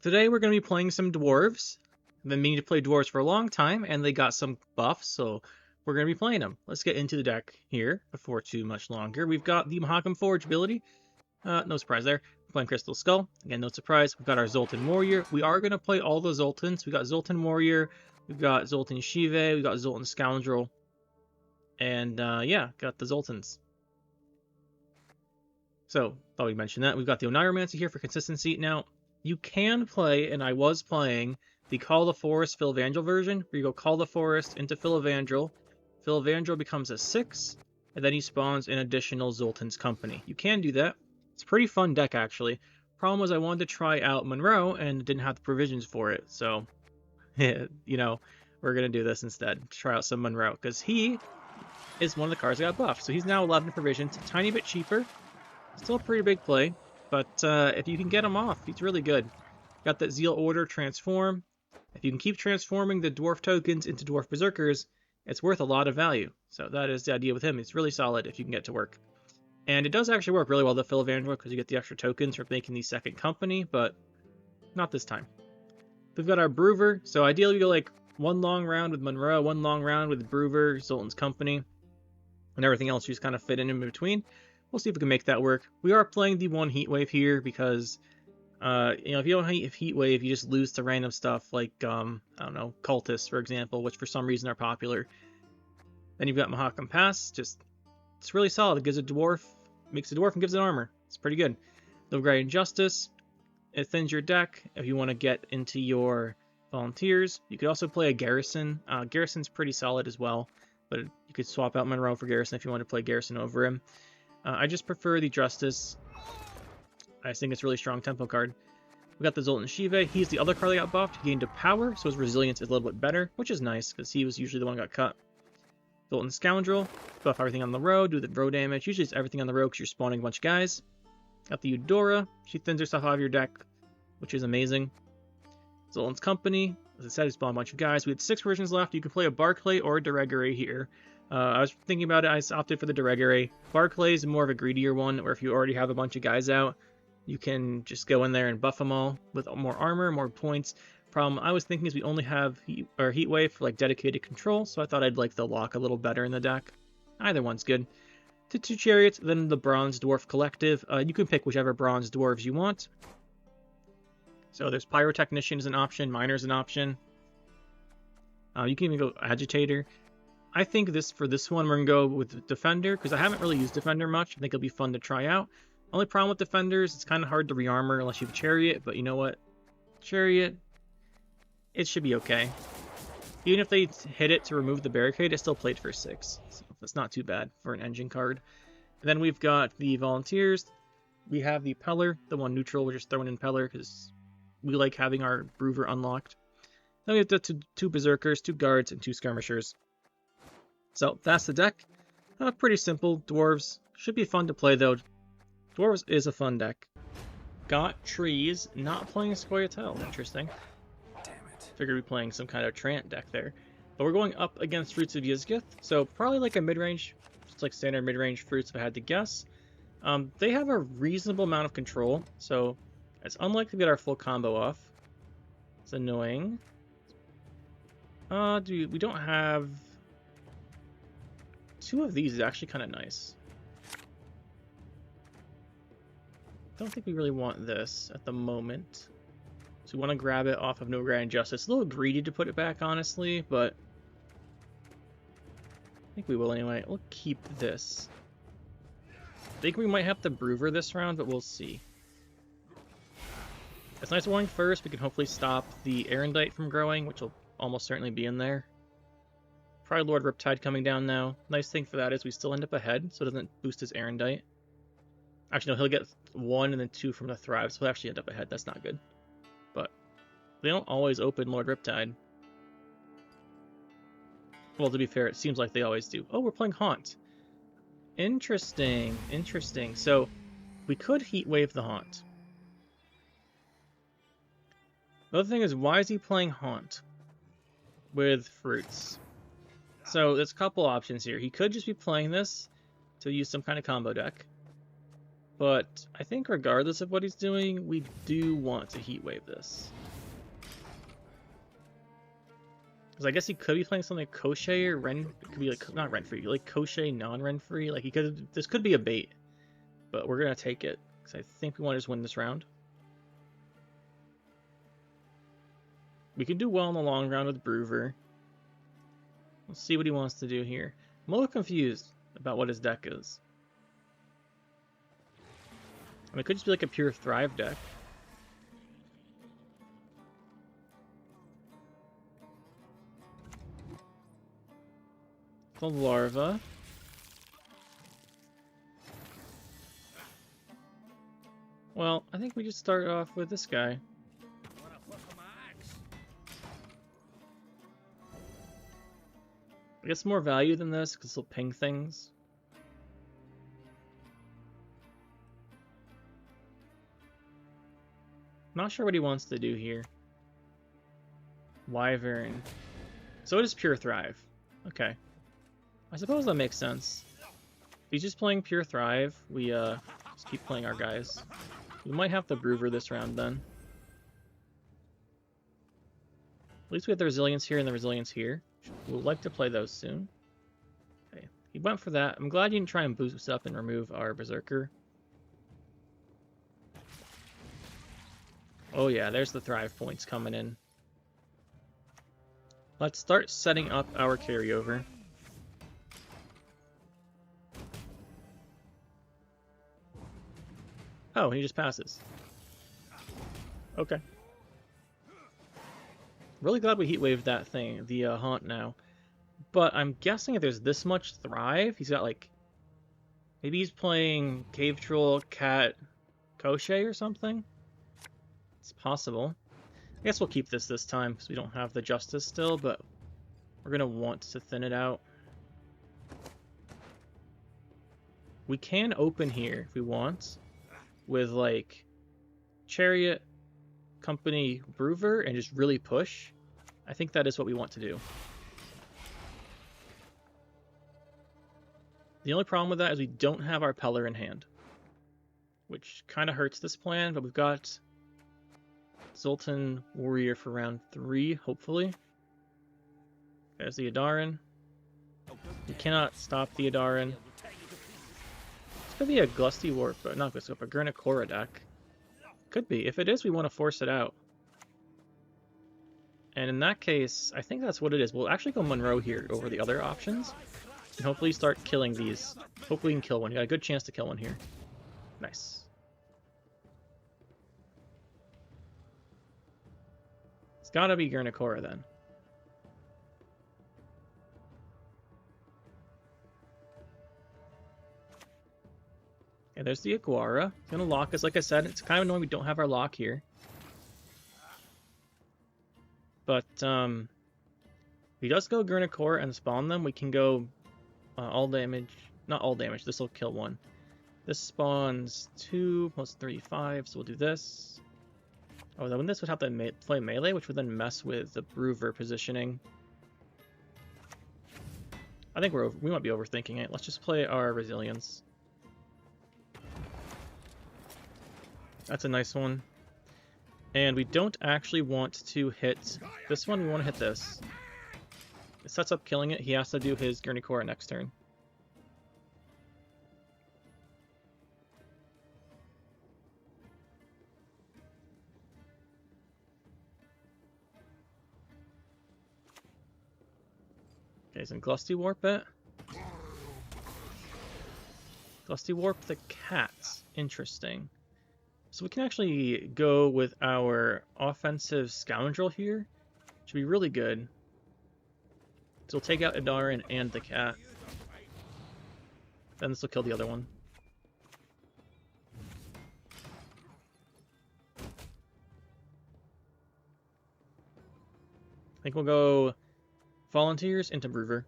Today we're going to be playing some Dwarves. I've been meaning to play Dwarves for a long time, and they got some buffs, so we're going to be playing them. Let's get into the deck here before too much longer. We've got the Mahakam Forge ability. No surprise there. We're playing Crystal Skull. Again, no surprise. We've got our Zoltan Warrior. We are going to play all the Zoltans. We've got Zoltan Warrior, we've got Zoltan Shiva, we've got Zoltan Scoundrel, and yeah, got the Zoltans. So, thought we'd mention that. We've got the Oneiromancer here for consistency. Now, you can play, and I was playing, the Call the Forest Filavandrel version, where you go Call the Forest into Filavandrel. Filavandrel becomes a 6, and then he spawns an additional Zoltan's Company. You can do that. It's a pretty fun deck, actually. Problem was I wanted to try out Monroe, and didn't have the provisions for it, so, you know, we're going to do this instead. Try out some Monroe, because he is one of the cards that got buffed. So he's now 11 provisions, a tiny bit cheaper. Still a pretty big play, but if you can get him off, he's really good. Got that Zeal Order transform. If you can keep transforming the Dwarf tokens into Dwarf Berserkers, it's worth a lot of value. So that is the idea with him. He's really solid if you can get to work. And it does actually work really well, the Filavandrel, because you get the extra tokens for making the second company, but not this time. We've got our Brewer, so ideally we go like one long round with Monroe, one long round with Brewer, Zoltan's Company, and everything else you just kind of fit in between. We'll see if we can make that work. We are playing the one Heat Wave here because, you know, if you don't have Heat Wave, you just lose to random stuff like, I don't know, Cultists, for example, which for some reason are popular. Then you've got Mahakam Pass. It's really solid. It gives a dwarf, makes a dwarf and gives it armor. It's pretty good. Nilfgaard Justice. It thins your deck if you want to get into your volunteers. You could also play a Garrison. Garrison's pretty solid as well, but you could swap out Monroe for Garrison if you want to play Garrison over him. I just prefer the Justice. I think it's a really strong tempo card. We got the Zoltan Shiva. He's the other card that got buffed. He gained a power, so his resilience is a little bit better, which is nice, because he was usually the one that got cut. Zoltan Scoundrel. Buff everything on the road, do the road damage. Usually it's everything on the road because you're spawning a bunch of guys. Got the Eudora. She thins herself out of your deck, which is amazing. Zoltan's Company. As I said, he spawned a bunch of guys. We had 6 versions left. You can play a Barclay or a Deregere here. I was thinking about it, I opted for the Deregere. Barclay is more of a greedier one, where if you already have a bunch of guys out, you can just go in there and buff them all with more armor, more points. Problem I was thinking is we only have Heat Wave for like dedicated control, so I thought I'd like the lock a little better in the deck. Either one's good. To 2 Chariots, then the Bronze Dwarf Collective. You can pick whichever Bronze Dwarves you want. So there's Pyrotechnician as an option, Miner is an option. You can even go Agitator. I think for this one, we're going to go with Defender, because I haven't really used Defender much. I think it'll be fun to try out. Only problem with Defenders, it's kind of hard to re-armor unless you have Chariot, but you know what? Chariot, it should be okay. Even if they hit it to remove the barricade, it still played for 6. So that's not too bad for an engine card. And then we've got the Volunteers. We have the Peller, the one neutral. We're just throwing in Peller because we like having our Brewer unlocked. Then we have the 2 Berserkers, 2 Guards, and 2 Skirmishers. So that's the deck. Pretty simple. Dwarves should be fun to play though. Dwarves is a fun deck. Got Trees, not playing Scoia'tael. Interesting. Damn it. Figured we'd be playing some kind of Trant deck there. But we're going up against Fruits of Yizgith, so probably like a mid-range, just like standard mid-range Fruits if I had to guess. They have a reasonable amount of control, so it's unlikely to get our full combo off. It's annoying. We don't have... 2 of these is actually kind of nice. Don't think we really want this at the moment. So we want to grab it off of Nilfgaard Justice. A little greedy to put it back, honestly, but I think we will anyway. We'll keep this. I think we might have to Brewer this round, but we'll see. It's nice going first. We can hopefully stop the Erendite from growing, which will almost certainly be in there. Probably Lord Riptide coming down now. Nice thing for that is we still end up ahead, so it doesn't boost his Erendite. Actually, no, he'll get 1 and then 2 from the Thrive, so he'll actually end up ahead. That's not good. But they don't always open Lord Riptide. Well, to be fair, it seems like they always do. Oh, we're playing Haunt. Interesting, interesting. So we could Heat Wave the Haunt. The other thing is, why is he playing Haunt with Fruits? So there's a couple options here. He could just be playing this to use some kind of combo deck. But I think regardless of what he's doing, we do want to heat wave this. Because I guess he could be playing something like Crochet or Ren. It could be like, not Ren free, like Crochet non-Ren free. Like he could, this could be a bait. But we're going to take it. Because I think we want to just win this round. We can do well in the long round with Broover. Let's see what he wants to do here. I'm a little confused about what his deck is. I mean, it could just be like a pure Thrive deck. The larva. Well, I think we just start off with this guy. I guess more value than this because he'll ping things. Not sure what he wants to do here. Wyvern. So it is pure Thrive. Okay. I suppose that makes sense. If he's just playing pure Thrive, we just keep playing our guys. We might have to Broover this round then. At least we have the Resilience here and the Resilience here. We'll like to play those soon. Okay. He went for that. I'm glad you didn't try and boost up and remove our Berserker. Oh yeah, there's the Thrive points coming in. Let's start setting up our carryover. Oh, he just passes. Okay. Really glad we heat waved that thing, the Haunt now. But I'm guessing if there's this much Thrive, he's got like... Maybe he's playing Cave Troll, Cat, Crochet or something? It's possible. I guess we'll keep this time because we don't have the Justice still, but we're going to want to thin it out. We can open here if we want with like Chariot, Company, Broover, and just really push. I think that is what we want to do. The only problem with that is we don't have our Peller in hand, which kind of hurts this plan, but we've got Zoltan Warrior for round 3, hopefully. There's the Adaran. We cannot stop the Adaran. This could be a Glusty Warp, but not Glusty Warp, a Gurnikora deck. Could be. If it is, we want to force it out. And in that case, I think that's what it is. We'll actually go Monroe here over the other options. And hopefully start killing these. Hopefully we can kill one. You got a good chance to kill one here. Nice. It's gotta be Gurnikora then. Okay, there's the Iguara. It's gonna lock us. Like I said, it's kind of annoying we don't have our lock here. But if he does go Gurnikora and spawn them, we can go all damage. Not all damage, this will kill one. This spawns 2 plus 35, so we'll do this. Oh, then this would have to play melee, which would then mess with the Broover positioning. I think we might be overthinking it. Let's just play our Resilience. That's a nice one. And we don't actually want to hit this one, we want to hit this. It sets up killing it. He has to do his Gurnikora next turn. Okay, so Glusty Warp it. Glusty Warp the cats. Interesting. So we can actually go with our offensive Scoundrel here. Should be really good. So we'll take out Adaran and the cat. Then this will kill the other one. I think we'll go Volunteers into Broover.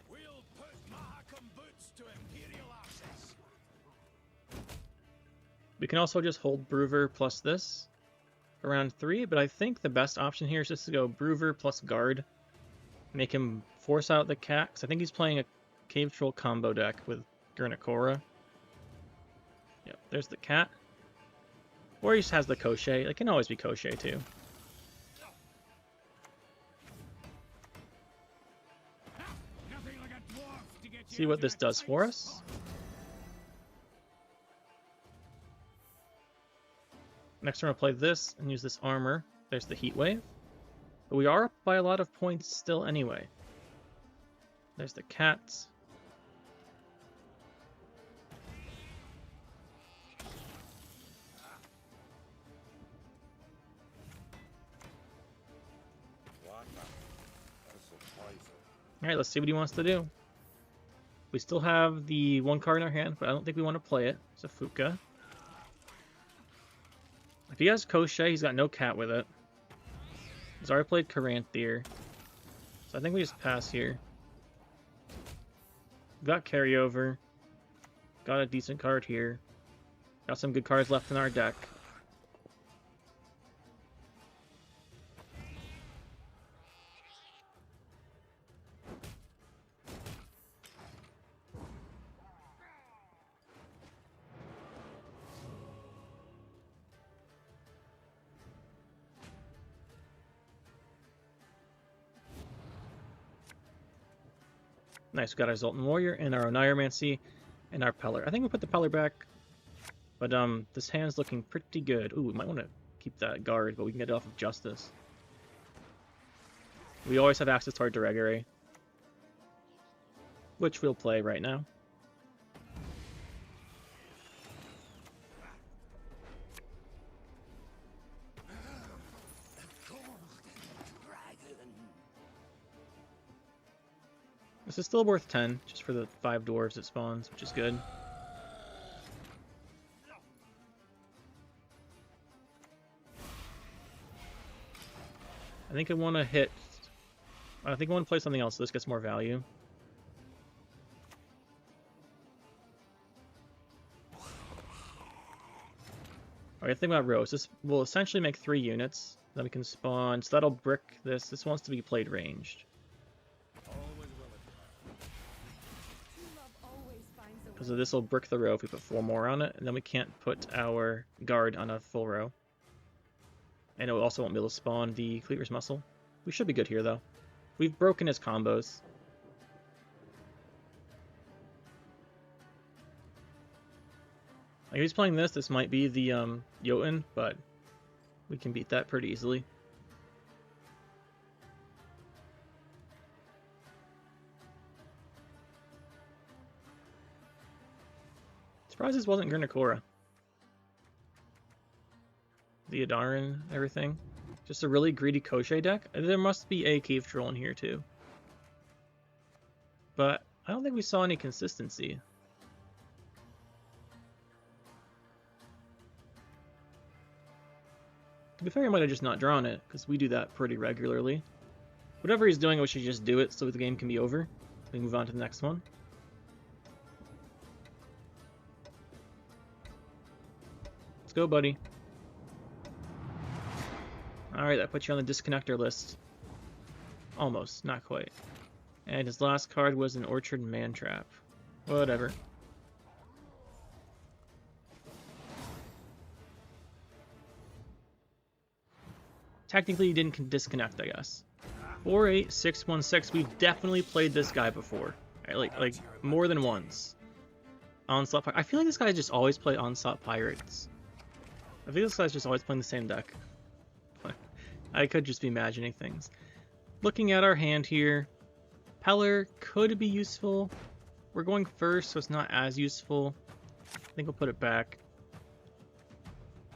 We'll put Mahakam boots to Imperial Arachas. We can also just hold Broover plus this for round 3, but I think the best option here is just to go Broover plus Guard. Make him force out the cat, 'cause I think he's playing a Cave Troll combo deck with Gurnikora. Yep, there's the cat. Or he just has the Koshe. It can always be Koshe too. Nothing like a dwarf to get you See what into this a does tight for us. spot. Next, we're going to play this and use this armor. There's the Heat Wave. But we are up by a lot of points still anyway. There's the cats. Alright, let's see what he wants to do. We still have the one card in our hand, but I don't think we want to play it. It's a Fuka. If he has Koshe, he's got no cat with it. He's already played Karanthier. So I think we just pass here. We've got carryover. Got a decent card here. Got some good cards left in our deck. Nice, we got our Zoltan Warrior and our Oneiromancy and our Peller. I think we'll put the Peller back, but this hand's looking pretty good. Ooh, we might want to keep that guard, but we can get it off of Justice. We always have access to our Diregere, which we'll play right now. This is still worth 10, just for the 5 dwarves it spawns, which is good. I think I want to hit... I think I want to play something else so this gets more value. Alright, think about rows. This will essentially make 3 units. Then we can spawn... So that'll brick this. This wants to be played ranged. So this will brick the row if we put 4 more on it, and then we can't put our guard on a full row. And it also won't be able to spawn the Cleaver's Muscle. We should be good here, though. We've broken his combos. Like, if he's playing this, this might be the Jotun, but we can beat that pretty easily. Surprised this wasn't Gurnikora. The Adaran, everything. Just a really greedy Koshe deck. There must be a Cave Troll in here too. But I don't think we saw any consistency. To be fair, he might have just not drawn it, because we do that pretty regularly. Whatever he's doing, we should just do it so the game can be over. We can move on to the next one. Let's go, buddy. Alright, that puts you on the disconnector list. Almost, not quite. And his last card was an Orchard Mantrap. Whatever. Technically, he didn't disconnect, I guess. 48616. We've definitely played this guy before. Right? Like more than once. Onslaught. I feel like this guy just always played Onslaught Pirates. I think this guy's just always playing the same deck. I could just be imagining things. Looking at our hand here, Peller could be useful. We're going first, so it's not as useful. I think we'll put it back.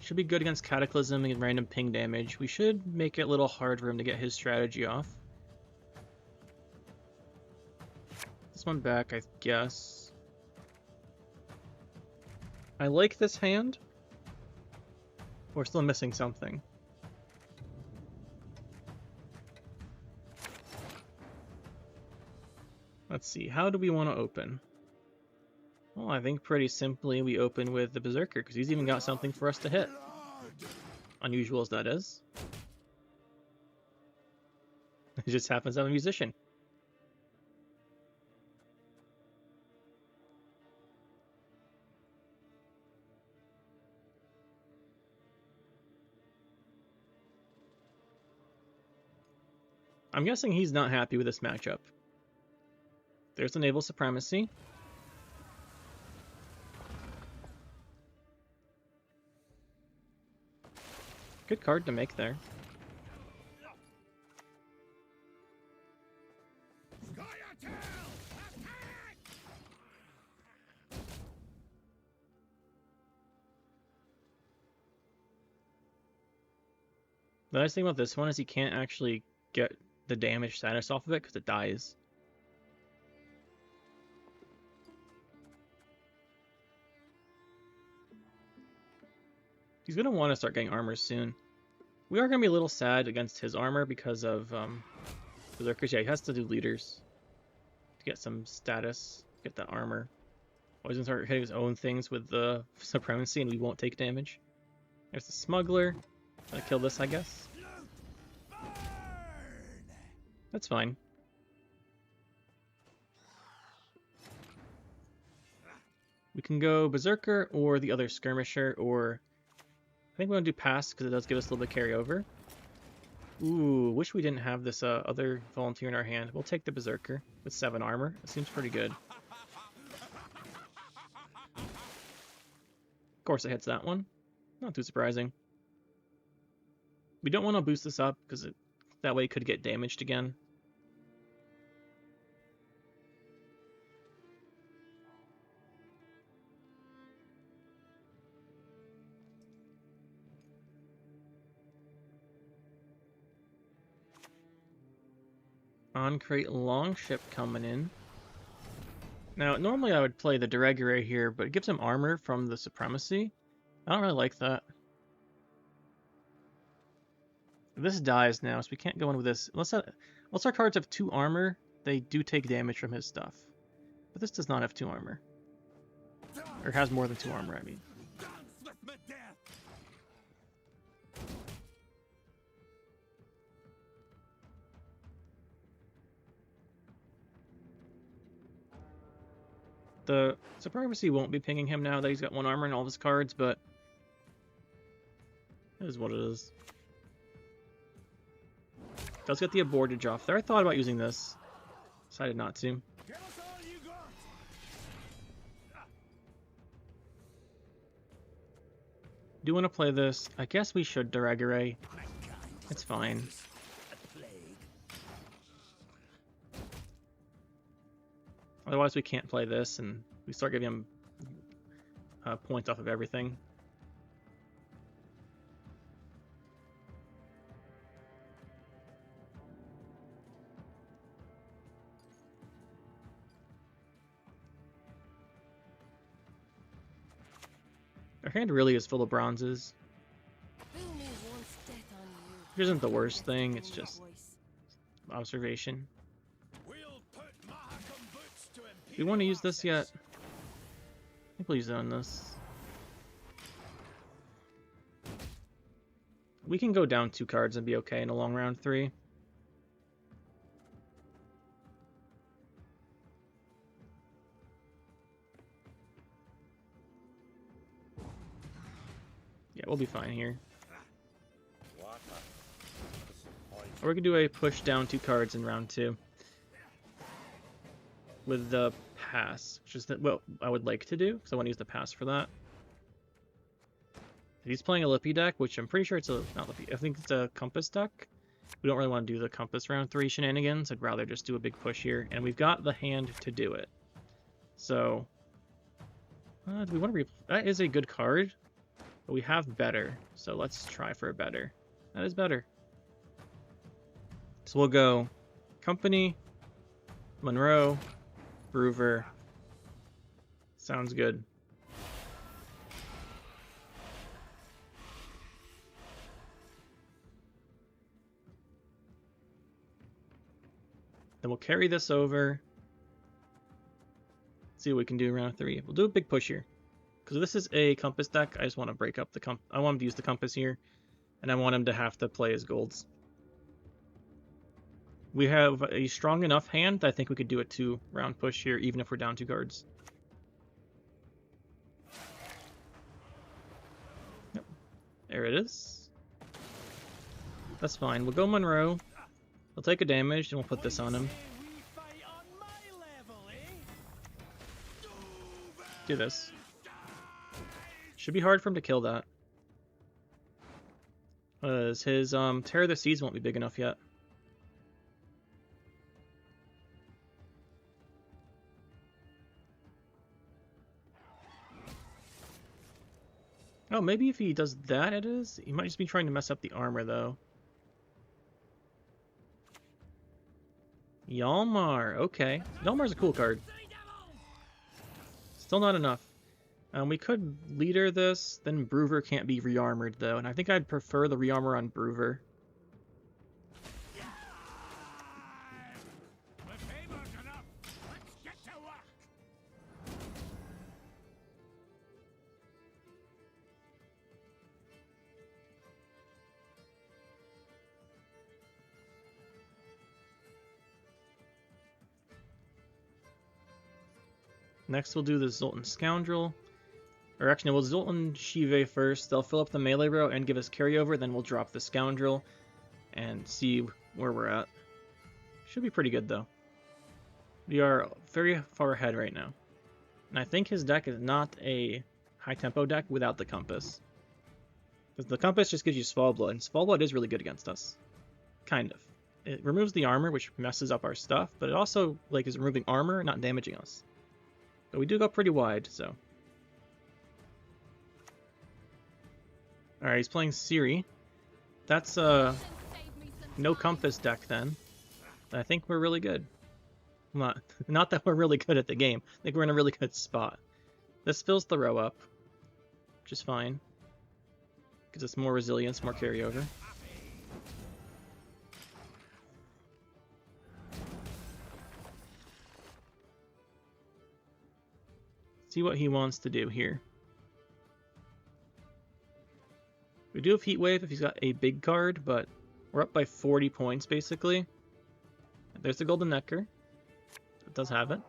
Should be good against Cataclysm and random ping damage. We should make it a little hard for him to get his strategy off. This one back, I guess. I like this hand. We're still missing something. Let's see, how do we want to open? Well, I think pretty simply we open with the Berserker, because he's even got something for us to hit. Unusual as that is. He just happens to have a musician. I'm guessing he's not happy with this matchup. There's the naval supremacy. Good card to make there. Scoia'tael! Attack! The nice thing about this one is he can't actually get the damage status off of it because it dies. He's going to want to start getting armor soon. We are going to be a little sad against his armor because of Berserkers. Yeah, he has to do leaders to get some status, get that armor. Or he's going to start hitting his own things with the supremacy and we won't take damage. There's the smuggler. Gonna kill this, I guess. That's fine. We can go Berserker or the other Skirmisher, or I think we want to do Pass because it does give us a little bit of carryover. Ooh, wish we didn't have this other volunteer in our hand. We'll take the Berserker with 7 armor. It seems pretty good. Of course it hits that one. Not too surprising. We don't want to boost this up because that way it could get damaged again. On-crate Longship coming in. Now, normally I would play the Deregere here, but it gives him armor from the Supremacy. I don't really like that. This dies now, so we can't go in with this. Unless our cards have 2 armor, they do take damage from his stuff. But this does not have 2 armor. Or has more than 2 armor, I mean. Dance with my death! The Supremacy won't be pinging him now that he's got 1 armor in all of his cards, but it is what it is. Does get the abortage off there. I thought about using this. Decided not to. Give us all you got! Do want to play this. I guess we should Deregere. It's fine. Otherwise we can't play this and we start giving him points off of everything. Our hand really is full of bronzes. Which isn't the worst thing, it's just observation. We'll put Mahakam boots to Do we want to use this yet? access. I think we'll use it on this. We can go down 2 cards and be okay in a long round 3. Yeah, we'll be fine here. Or we could do a push down 2 cards in round 2. With the pass, which is what I would like to do, because I want to use the pass for that. If he's playing a Lippy deck, which I'm pretty sure it's not Lippy, I think it's a Compass deck. We don't really want to do the Compass round 3 shenanigans. I'd rather just do a big push here, and we've got the hand to do it. So, do we want to that is a good card, but we have better, so let's try for a better. That is better. So we'll go Company, Monroe, Broover. Sounds good. Then we'll carry this over. See what we can do in round 3. We'll do a big push here. Because this is a Compass deck, I just want to break up the I want him to use the Compass here. And I want him to have to play his golds. We have a strong enough hand that I think we could do a 2-round push here, even if we're down 2 cards. Yep. There it is. That's fine. We'll go Monroe. He'll take a damage, and we'll put this on him. We fight on my level, eh? Do this. Should be hard for him to kill that. Because his Terror of the Seas won't be big enough yet. Oh, maybe if he does that it is? He might just be trying to mess up the armor, though. Yalmar, okay. Yalmar's a cool card. Still not enough. We could leader this, then Bruver can't be rearmored, though, and I think I'd prefer the rearmor on Bruver. Next, we'll do the Zoltan Scoundrel. Or actually, no, we'll Zoltan Shive first. They'll fill up the melee row and give us carryover, then we'll drop the Scoundrel and see where we're at. Should be pretty good, though. We are very far ahead right now. And I think his deck is not a high-tempo deck without the Compass. Because the Compass just gives you Svalblod, and Svalblod is really good against us. Kind of. It removes the armor, which messes up our stuff, but it also is removing armor, not damaging us. But we do go pretty wide, so. Alright, he's playing Ciri. That's a no compass deck then. I think we're really good. Not that we're really good at the game. I think we're in a really good spot. This fills the row up, which is fine. Gives us more resilience, more carryover. See what he wants to do here. We do have Heat Wave if he's got a big card, but we're up by 40 points basically. There's the Golden Necker. It does have it.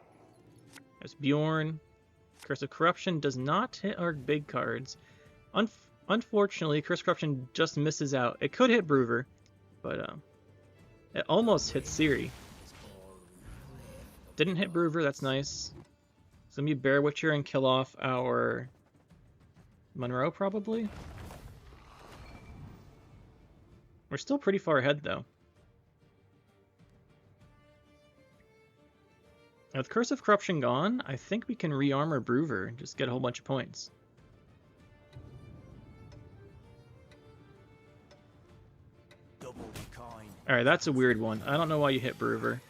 There's Bjorn. Curse of Corruption does not hit our big cards. Unfortunately, Curse of Corruption just misses out. It could hit Bruver, but it almost hit Ciri. Didn't hit Bruver, that's nice. So let me Bear Witcher and kill off our Monroe, probably. We're still pretty far ahead, though. Now, with Curse of Corruption gone, I think we can rearmor Bruver and just get a whole bunch of points. Alright, that's a weird one. I don't know why you hit Bruver.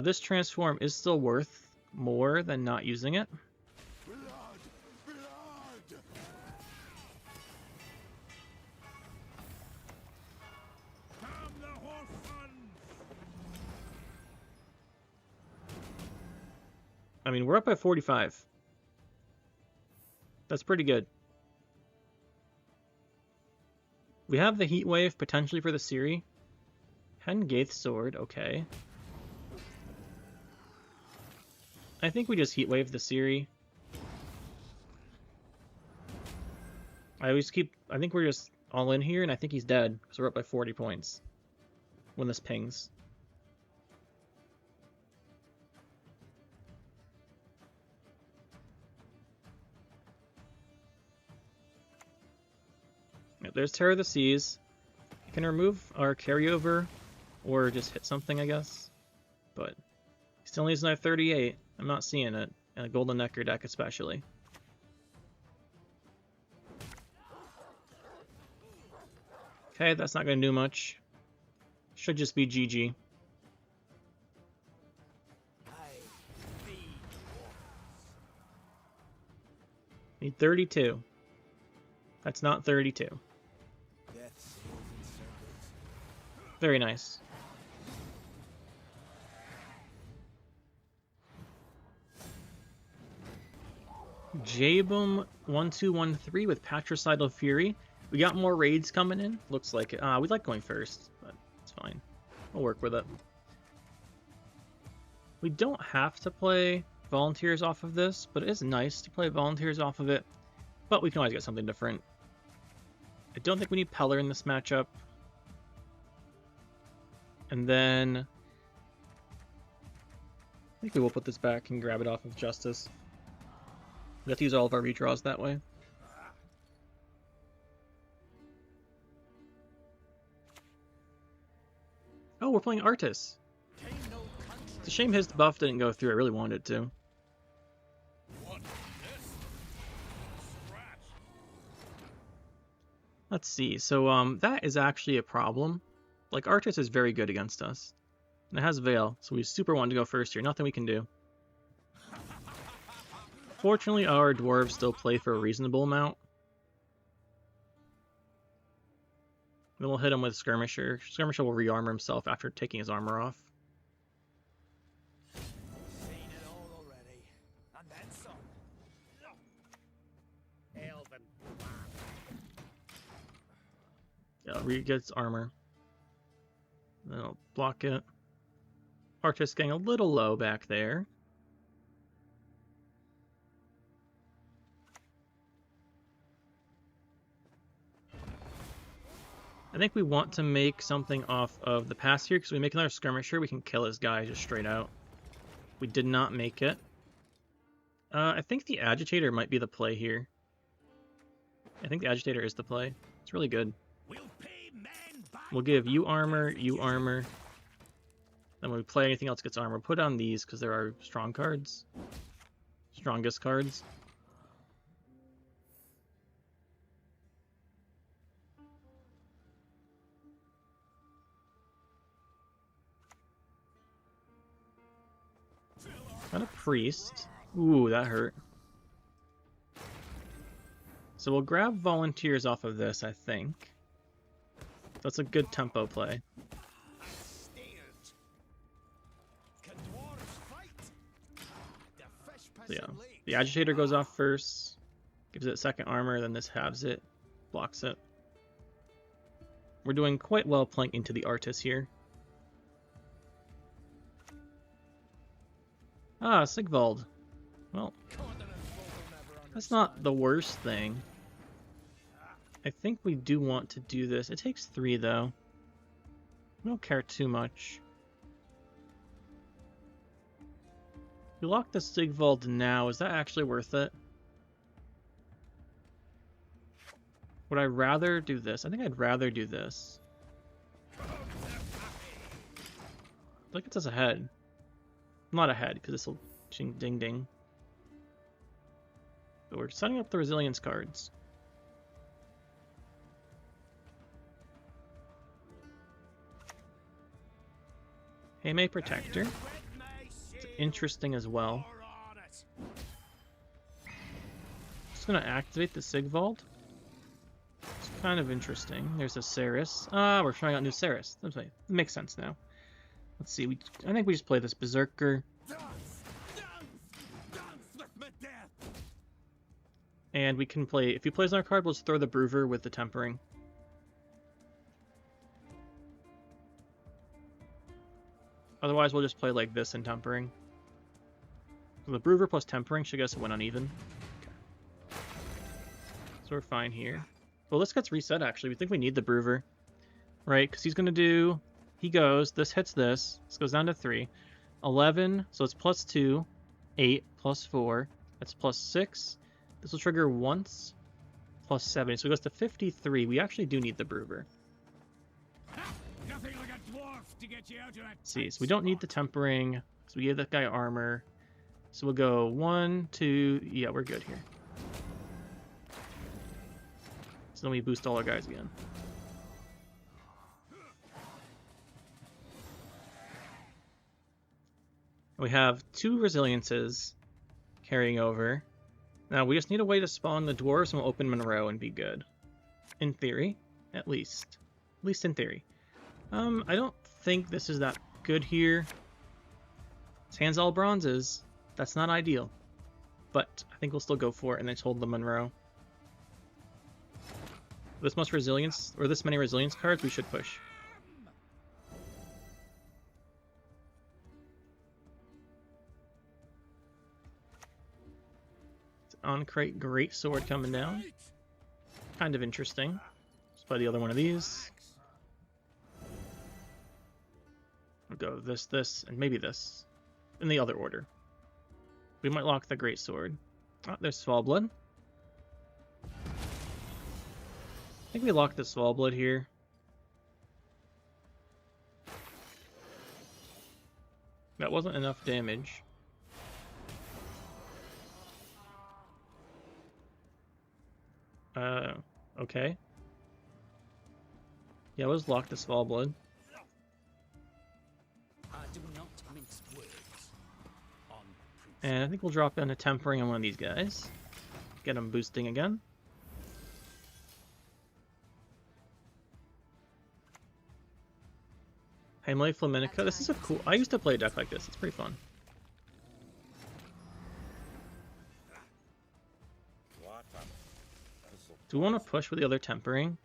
This transform is still worth more than not using it. I mean, we're up by 45. That's pretty good. We have the Heat Wave potentially for the Ciri. Hengaith Sword, okay. I think we just Heat Wave the Ciri. I think we're just all in here, and I think he's dead, because we're up by 40 points when this pings. There's Terror of the Seas. You can remove our carryover, or just hit something, I guess. But he still needs another 38. I'm not seeing it, in a Golden Necker deck especially. Okay, that's not going to do much. Should just be GG. Need 32. That's not 32. Very nice. Jabum 1213 with Patricidal Fury. We got more raids coming in. Looks like it. We like going first, but it's fine. We'll work with it. We don't have to play Volunteers off of this, but it is nice to play Volunteers off of it. But we can always get something different. I don't think we need Peller in this matchup. And then I think we will put this back and grab it off of Justice. We have to use all of our redraws that way. Oh, we're playing Arachas. It's a shame his buff didn't go through. I really wanted it to. Let's see. So that is actually a problem. Like, Arachas is very good against us. And it has Veil, so we super wanted to go first here. Nothing we can do. Fortunately, our Dwarves still play for a reasonable amount. Then we'll hit him with Skirmisher. Skirmisher will re-armor himself after taking his armor off. Seen it all already. And then some. Elven Yeah, re-gets armor. Then I'll block it. Arachas getting a little low back there. I think we want to make something off of the pass here, because we make another Skirmisher, we can kill his guy just straight out. We did not make it. I think the Agitator might be the play here. I think the Agitator is the play. It's really good. We'll give you armor, you armor. Then when we play anything else gets armor, put on these because they're our strong cards. Strongest cards. Got a priest. Ooh, that hurt. So we'll grab volunteers off of this, I think. That's a good tempo play. So yeah, the Agitator goes off first, gives it second armor, then this halves it, blocks it. We're doing quite well playing into the Arachas here. Ah, Sigvald. Well, that's not the worst thing. I think we do want to do this. It takes 3, though. We don't care too much. If we lock the Sigvald now, is that actually worth it? Would I rather do this? I think I'd rather do this. I think it's us ahead. Not ahead, because this will ding ding. But we're setting up the resilience cards. Hame Protector. It's interesting as well. Just gonna activate the Sigvald. It's kind of interesting. There's a Ceres. Ah, we're trying out new Ceres. It makes sense now. Let's see. I think we just play this Berserker. And we can play. If he plays on our card, we'll just throw the Broover with the Tempering. Otherwise, we'll just play like this and Tempering. So the Broover plus Tempering should get us a win uneven. Okay. So we're fine here. Well, this gets reset, actually. We think we need the Broover. Right? Because he's going to do... He goes, this hits this. This goes down to 3. 11, so it's plus 2. 8, plus 4. That's plus 6. This will trigger once. Plus 7. So it goes to 53. We actually do need the Broover. Nothing like a dwarf to get you out of that. Let's see, so we don't need the Tempering. So we gave that guy armor. So we'll go 1, 2... Yeah, we're good here. So then we boost all our guys again. We have 2 resiliences carrying over. Now we just need a way to spawn the dwarves and we'll open Monroe and be good. In theory, at least. At least in theory. I don't think this is that good here. It's hands all bronzes. That's not ideal. But I think we'll still go for it and then just hold the Monroe. This much resilience, or this many resilience cards, we should push. On-crate great sword coming down. Kind of interesting. Let's play the other one of these. We'll go this, this, and maybe this. In the other order. We might lock the Greatsword. Oh, there's Svalblod. I think we locked the Svalblod here. That wasn't enough damage. Okay. Yeah, let's lock the Svalblod. And I think we'll drop in a Tempering on one of these guys. Get him boosting again. Heimle Flaminica. This is a cool... I used to play a deck like this. It's pretty fun. Do we want to push with the other Tempering?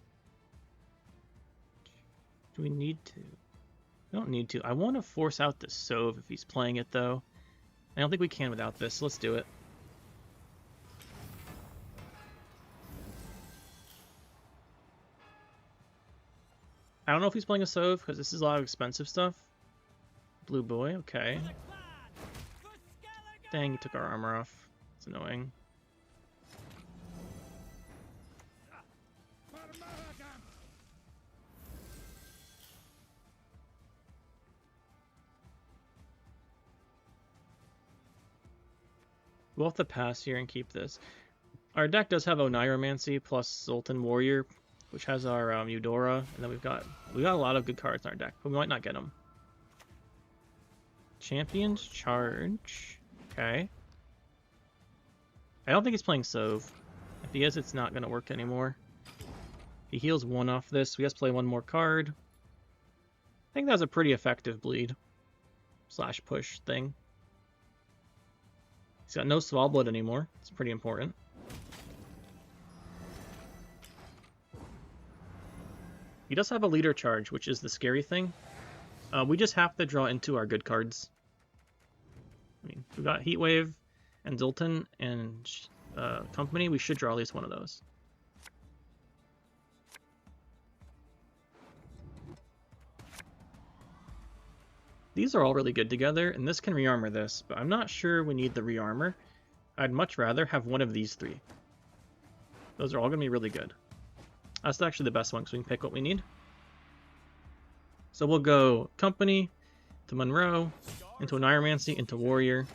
Do we need to? We don't need to. I want to force out the Sove if he's playing it, though. I don't think we can without this, so let's do it. I don't know if he's playing a Sove, because this is a lot of expensive stuff. Blue boy, okay. Dang, he took our armor off. It's annoying. We'll have to pass here and keep this. Our deck does have Oneiromancy plus Zoltan Warrior, which has our Eudora, and then we've got a lot of good cards in our deck, but we might not get them. Champion's Charge. Okay. I don't think he's playing Sove. If he is, it's not going to work anymore. He heals one off this, so he has to play one more card. I think that was a pretty effective bleed / push thing. He's got no Svalblod anymore. It's pretty important. He does have a leader charge, which is the scary thing. We just have to draw into our good cards. I mean, we've got Heatwave and Zoltan and Company. We should draw at least one of those. These are all really good together, and this can rearmor this, but I'm not sure we need the rearmor. I'd much rather have one of these three. Those are all going to be really good. That's actually the best one, because we can pick what we need. So we'll go Company, to Monroe, into Oneiromancy, into Warrior.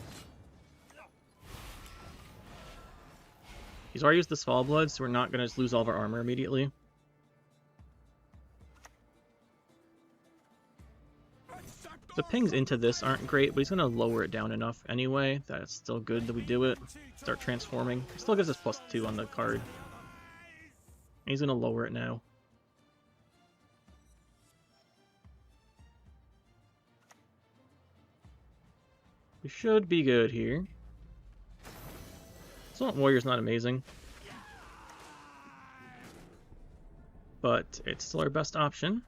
He's already used the Svalblod, so we're not going to just lose all of our armor immediately. The pings into this aren't great, but he's going to lower it down enough anyway that it's still good that we do it. Start transforming. It still gives us +2 on the card. And he's going to lower it now. We should be good here. Assault Warrior's not amazing, but it's still our best option.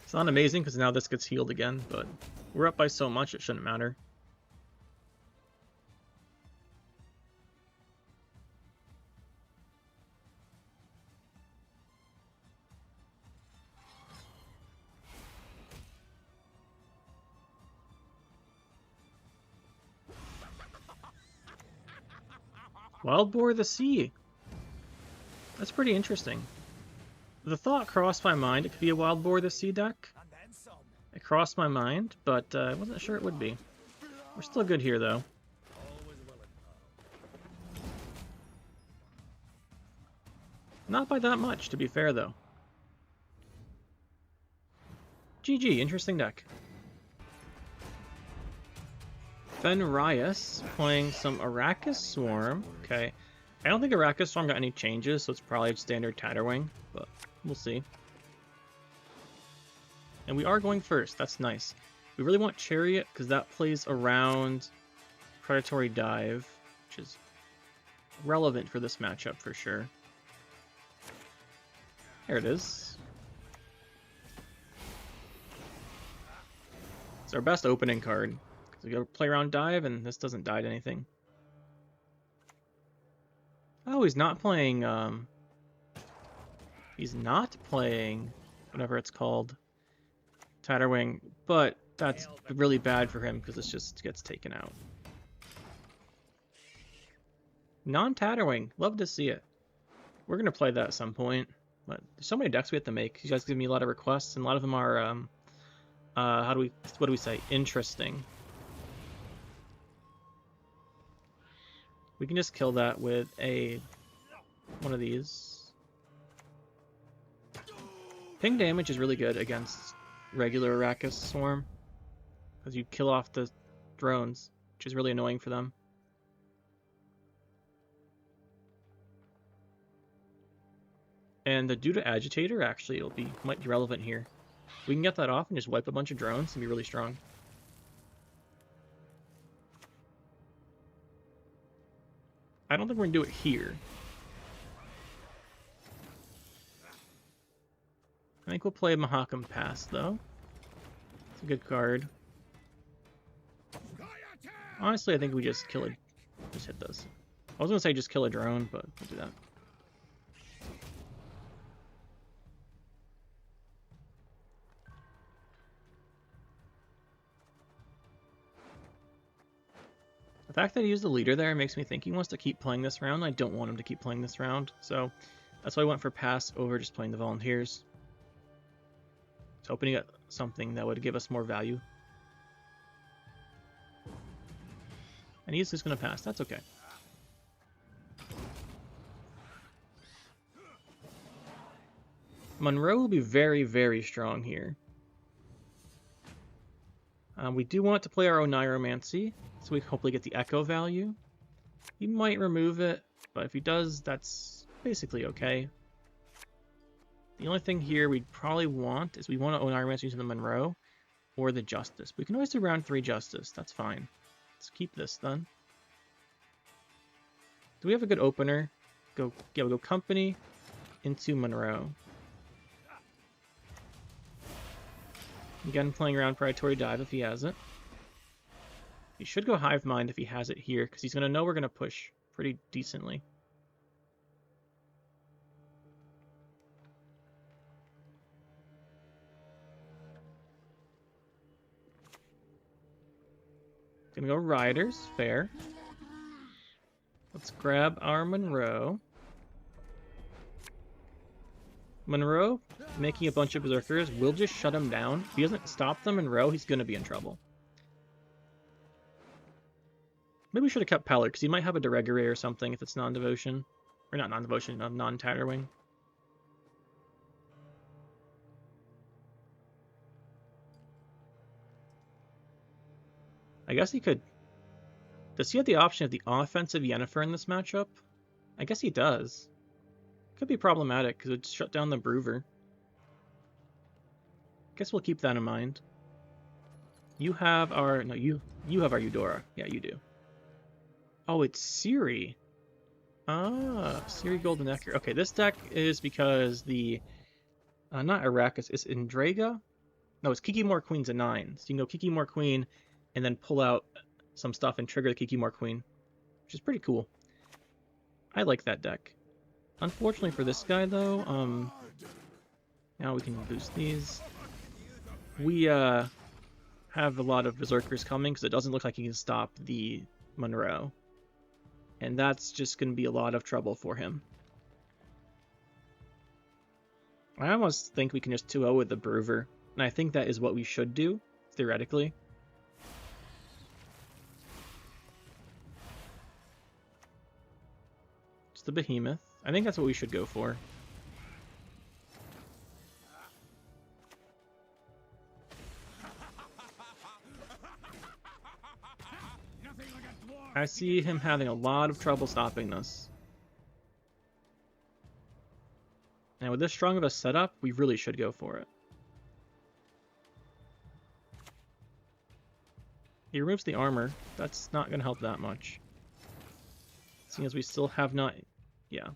It's not amazing because now this gets healed again, but we're up by so much it shouldn't matter. Wild Boar of the Sea. That's pretty interesting. The thought crossed my mind it could be a Wild Boar of the Sea deck. It crossed my mind, but I wasn't sure it would be. We're still good here, though. Not by that much, to be fair, though. GG, interesting deck. Fenrias playing some Arachas Swarm. Okay. I don't think Arachas Swarm got any changes, so it's probably standard Tatterwing, but we'll see. And we are going first. That's nice. We really want Chariot because that plays around Predatory Dive, which is relevant for this matchup for sure. There it is. It's our best opening card. Because we go play around Dive, and this doesn't die to anything. Oh, he's not playing... he's not playing whatever it's called, Tatterwing, but that's really bad for him because it just gets taken out. Non-Tatterwing, love to see it. We're gonna play that at some point, but there's so many decks we have to make. You guys give me a lot of requests, and a lot of them are, what do we say? Interesting. We can just kill that with one of these. Ping damage is really good against regular Arachas Swarm, because you kill off the drones, which is really annoying for them. And the Duda Agitator actually might be relevant here. We can get that off and just wipe a bunch of drones and be really strong. I don't think we're gonna do it here. I think we'll play Mahakam Pass though. It's a good card. Honestly, I think we just hit those. I was gonna say just kill a drone, but we'll do that. The fact that he used the leader there makes me think he wants to keep playing this round. I don't want him to keep playing this round, so that's why I went for pass over just playing the volunteers. I was hoping to get something that would give us more value. And he's just going to pass. That's okay. Monroe will be very, very strong here. We do want to play our own Oneiromancy, so we hopefully get the Echo value. He might remove it, but if he does, that's basically okay. The only thing here we'd probably want is we want to Oneiromancy into the Monroe or the Justice. We can always do round 3 Justice, that's fine. Let's keep this then. Do we have a good opener? We'll go Company into Monroe. Again, playing around Predatory Dive if he has it. He should go Hive Mind if he has it here, because he's going to know we're going to push pretty decently. Gonna go Riders, fair. Let's grab our Monroe. Monroe, making a bunch of Berserkers, will just shut him down. If he doesn't stop the Monroe, he's going to be in trouble. Maybe we should have kept Peller, because he might have a Deregere or something if it's non-devotion. Or not non-devotion, non-Tatterwing. I guess he could... Does he have the option of the offensive Yennefer in this matchup? I guess he does. Could be problematic because it would shut down the Broover. Guess we'll keep that in mind. You have our... No, you have our Eudora. Yeah, you do. Oh, it's Ciri. Ah, Ciri Golden Ecker. Okay, this deck is because the... not Arachas, it's Indraga? No, it's Kikimor Queen's a 9. So you can go Kikimor Queen and then pull out some stuff and trigger the Kikimor Queen, which is pretty cool. I like that deck. Unfortunately for this guy, though, now we can boost these. We have a lot of Berserkers coming because it doesn't look like he can stop the Monroe. And that's just going to be a lot of trouble for him. I almost think we can just 2-0 with the Broover, and I think that is what we should do, theoretically. It's the Behemoth. I think that's what we should go for. I see him having a lot of trouble stopping this. And with this strong of a setup, we really should go for it. He removes the armor. That's not going to help that much. Seeing as we still have not... Yeah.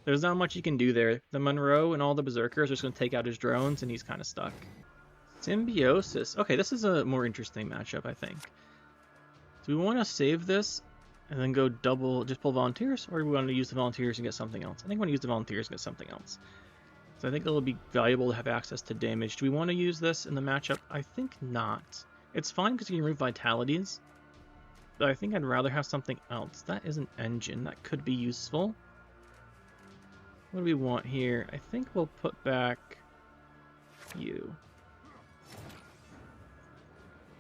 There's not much you can do there. The Monroe and all the Berserkers are just going to take out his drones, and he's kind of stuck. Symbiosis. Okay, this is a more interesting matchup, I think. Do we want to save this and then go double, just pull volunteers, or do we want to use the volunteers and get something else? I think we want to use the volunteers and get something else. So I think it'll be valuable to have access to damage. Do we want to use this in the matchup? I think not. It's fine because you can remove vitalities, but I think I'd rather have something else. That is an engine. That could be useful. What do we want here? I think we'll put back you.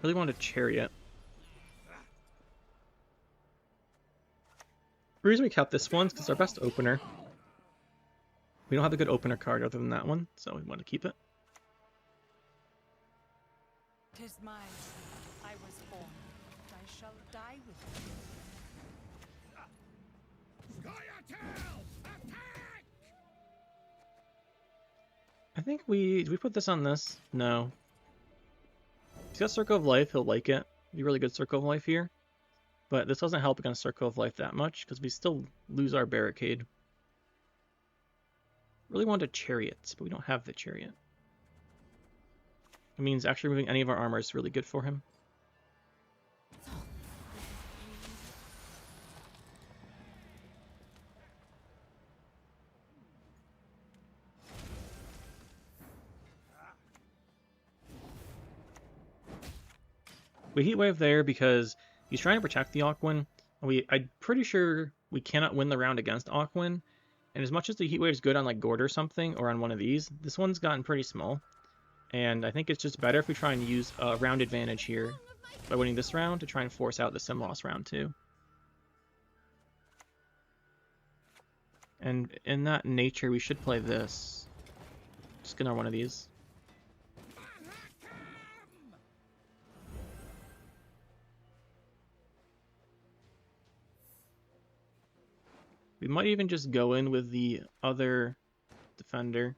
Really want a chariot. The reason we kept this one is because it's our best opener. We don't have a good opener card other than that one, so we want to keep it. 'Tis mine. I was born. I shall die with it. Scoia'tael! Attack! I think did we put this on this? No. He's got Circle of Life, he'll like it. Be really good Circle of Life here. But this doesn't help against Circle of Life that much, because we still lose our barricade. Really wanted chariots, but we don't have the chariot. It means actually removing any of our armor is really good for him. We heat wave there because he's trying to protect the Aquin. I'm pretty sure we cannot win the round against Aquin. And as much as the heat wave is good on like Gord or something, or on one of these, this one's gotten pretty small. And I think it's just better if we try and use a round advantage here by winning this round to try and force out the sim loss round too. And in that nature, we should play this. Just get on one of these. We might even just go in with the other defender.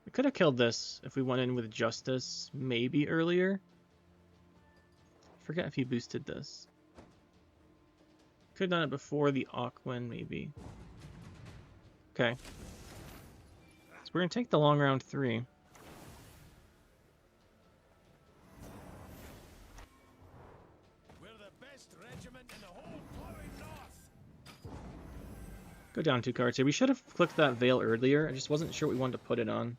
We could have killed this if we went in with Justice maybe earlier. I forget if he boosted this. Could have done it before the Aquin maybe. Okay. So we're going to take the long round 3. We're the best regiment in the whole plowing north. Go down 2 cards here. We should have clicked that Veil earlier. I just wasn't sure what we wanted to put it on.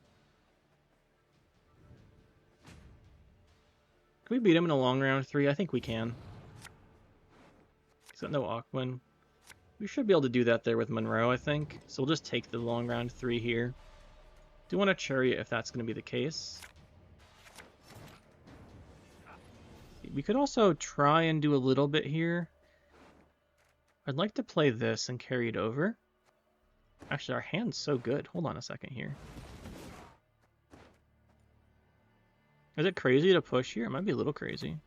Can we beat him in a long round 3? I think we can. He's got no Aquin. We should be able to do that there with Monroe, I think. So we'll just take the long round 3 here. Do want a chariot if that's going to be the case. We could also try and do a little bit here. I'd like to play this and carry it over. Actually, our hand's so good. Hold on a second here. Is it crazy to push here? It might be a little crazy.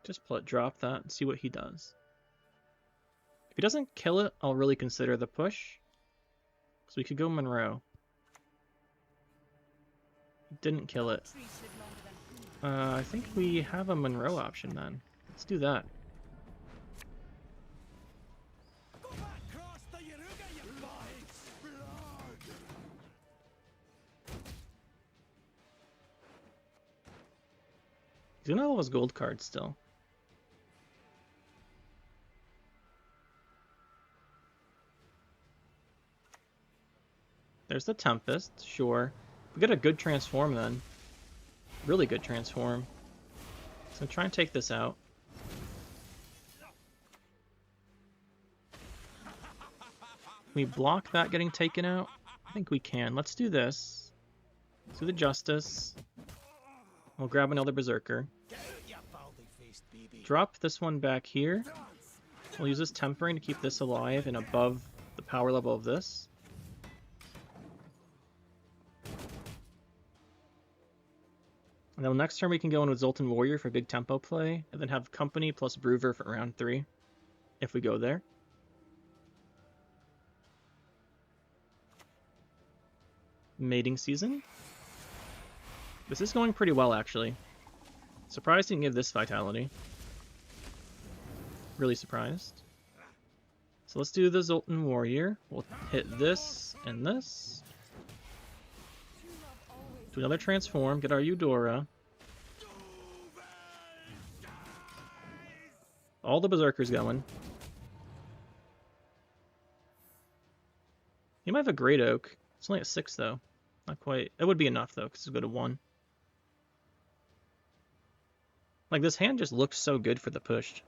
Just drop that and see what he does. If he doesn't kill it, I'll really consider the push. So we could go Monroe. He didn't kill it. I think we have a Monroe option then. Let's do that. Go back across the Yaruga, you boys! Blood! He's gonna have all his gold cards still. There's the Tempest, sure. We get a good transform then. Really good transform. So try and take this out. Can we block that getting taken out? I think we can. Let's do this. Let's do the Justice. We'll grab another Berserker. Get out, you baldy-faced baby. Drop this one back here. We'll use this Tempering to keep this alive and above the power level of this. And then next turn we can go in with Zoltan Warrior for big tempo play, and then have Company plus Broover for round 3, if we go there. Mating Season. This is going pretty well, actually. Surprised he didn't give this Vitality. Really surprised. So let's do the Zoltan Warrior. We'll hit this and this. Do another transform, get our Eudora. All the Berserkers going. He might have a Great Oak. It's only at 6, though. Not quite. It would be enough, though, because it's good to 1. Like, this hand just looked so good for the push.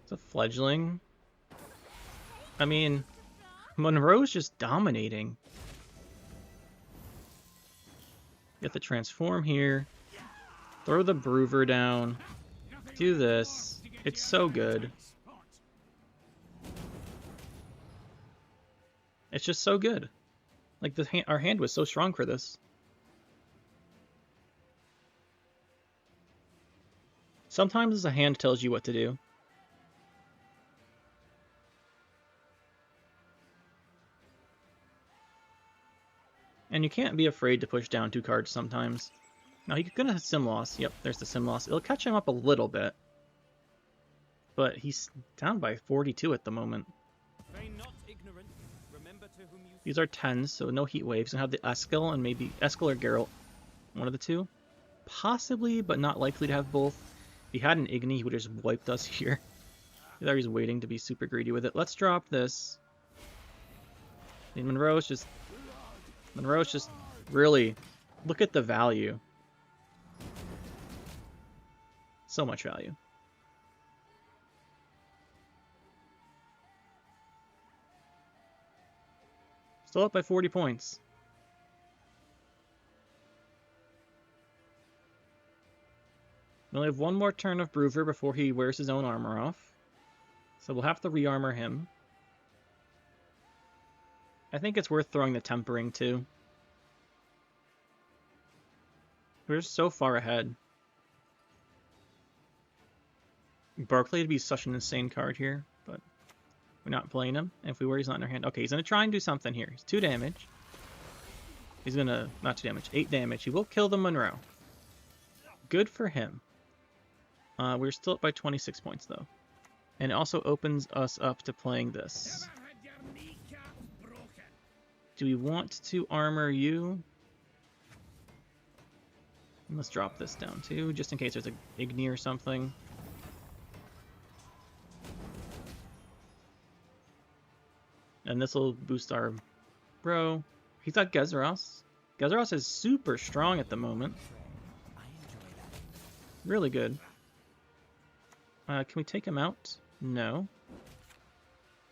It's a fledgling. I mean, Monroe's just dominating. Get the transform here. Throw the Broover down. Do this. It's so good. It's just so good. Like, our hand was so strong for this. Sometimes a hand tells you what to do. And you can't be afraid to push down 2 cards sometimes. Now, he's gonna have Sim Loss. Yep, there's the Sim Loss. It'll catch him up a little bit. But he's down by 42 at the moment. These are 10s, so no heat waves. And have the Eskel and maybe Eskel or Geralt. One of the two. Possibly, but not likely to have both. If he had an Igni, he would have just wiped us here. There he's waiting to be super greedy with it. Let's drop this. And Monroe's just really... Look at the value. So much value. Still up by 40 points. We only have one more turn of Broover before he wears his own armor off. So we'll have to re-armor him. I think it's worth throwing the Tempering too. We're so far ahead. Barclay would be such an insane card here, but we're not playing him. And if we were, he's not in our hand. Okay, he's going to try and do something here. He's 2 damage. He's going to... Not 2 damage. 8 damage. He will kill the Monroe. Good for him. We're still up by 26 points, though. And it also opens us up to playing this. Do we want to armor you? Let's drop this down, too, just in case there's an Igni or something. And this will boost our bro. He's got Gezeros. Gezeros is super strong at the moment. Really good. Can we take him out? No.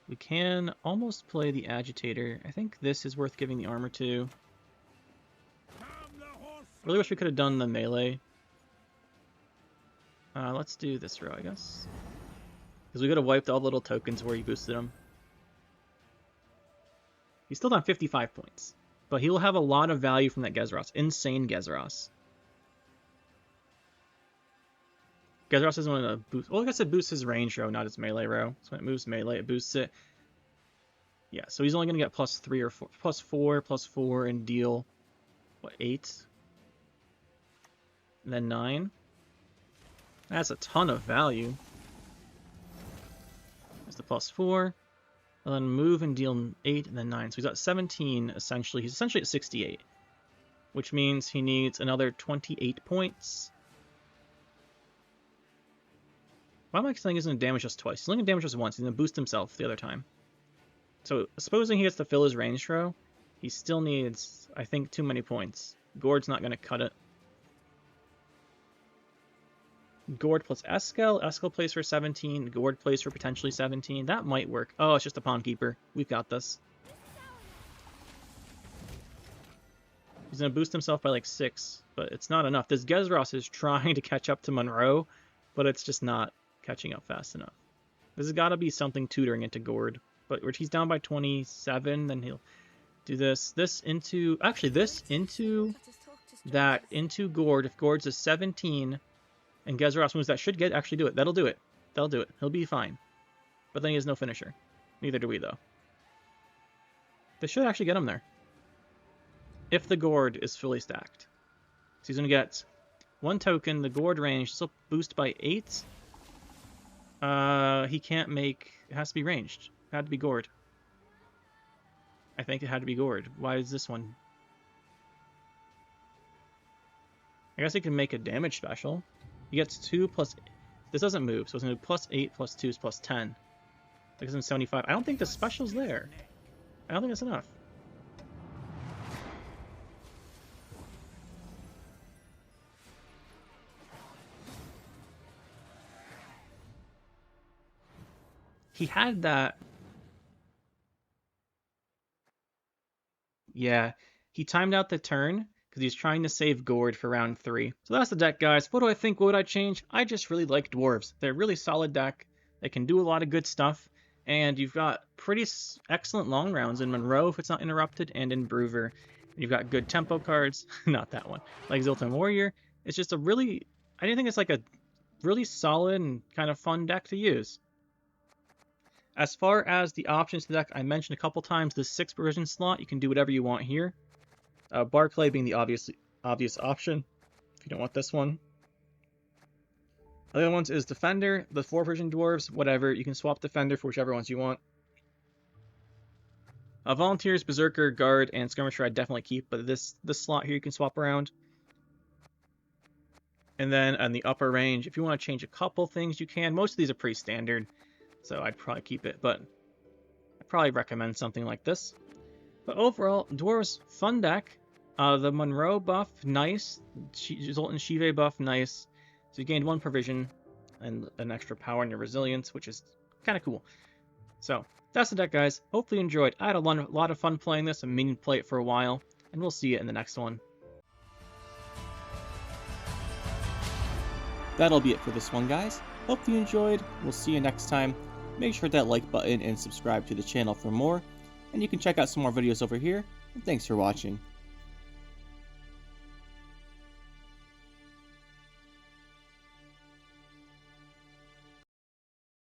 We can almost play the Agitator. I think this is worth giving the armor to. Really wish we could have done the melee. Let's do this row, I guess. Because we could have wiped all the little tokens where he boosted them. He's still down 55 points. But he will have a lot of value from that Gezeros. Insane Gezeros. Gezeros doesn't want to boost... Well, I guess it boosts his range row, not his melee row. So when it moves melee, it boosts it. Yeah, so he's only going to get +3 or +4, and deal... What, 8? And then 9. That's a ton of value. There's the +4. And then move and deal 8 and then 9. So he's at 17, essentially. He's essentially at 68. Which means he needs another 28 points. Why am I saying he's going to damage us twice? He's only going to damage us once. He's going to boost himself the other time. So, supposing he gets to fill his range row, he still needs, I think, too many points. Gord's not going to cut it. Gord plus Eskel. Eskel plays for 17. Gord plays for potentially 17. That might work. Oh, it's just a Pawn Keeper. We've got this. He's going to boost himself by like 6, but it's not enough. This Gezeros is trying to catch up to Monroe, but it's just not catching up fast enough. This has got to be something tutoring into Gord. But he's down by 27, then he'll do this. This into... Actually, this into that, into Gord. If Gord's a 17... And Gezeros moves that should actually do it. That'll do it. That'll do it. He'll be fine. But then he has no finisher. Neither do we, though. This should actually get him there. If the Gord is fully stacked. So he's going to get 1 token. The Gord range. This will boost by 8. He can't make... It has to be ranged. It had to be gored. I think it had to be gored. Why is this one? I guess it can make a damage special. He gets 2 plus... This doesn't move, so it's going to do plus 8 plus 2 is plus 10. That gives him 75. I don't think the special's there. I don't think that's enough. He had that... Yeah, he timed out the turn because he's trying to save Gourd for round 3. So that's the deck, guys. What do I think? What would I change? I just really like Dwarves. They're a really solid deck. They can do a lot of good stuff. And you've got pretty excellent long rounds in Monroe if it's not interrupted, and in Broover. You've got good tempo cards. Not that one. Like Zilton Warrior. It's just a really... I think it's like a really solid and kind of fun deck to use. As far as the options to the deck, I mentioned a couple times the 6 provision slot. You can do whatever you want here. Barclay being the obvious option, if you don't want this one. The other ones is Defender, the 4 provision Dwarves, whatever. You can swap Defender for whichever ones you want. Volunteers, Berserker, Guard, and Skirmisher I definitely keep, but this slot here you can swap around. And then on the upper range, if you want to change a couple things, you can. Most of these are pretty standard, so I'd probably keep it, but I'd probably recommend something like this. But overall, Dwarves, fun deck. The Monroe buff, nice. Zoltan Shive buff, nice. So you gained 1 provision and an extra power in your resilience, which is kind of cool. So that's the deck, guys. Hopefully you enjoyed. I had a lot of fun playing this. I'm meaning to play it for a while, and we'll see you in the next one. That'll be it for this one, guys. Hope you enjoyed. We'll see you next time. Make sure to hit that like button and subscribe to the channel for more. And you can check out some more videos over here. And thanks for watching.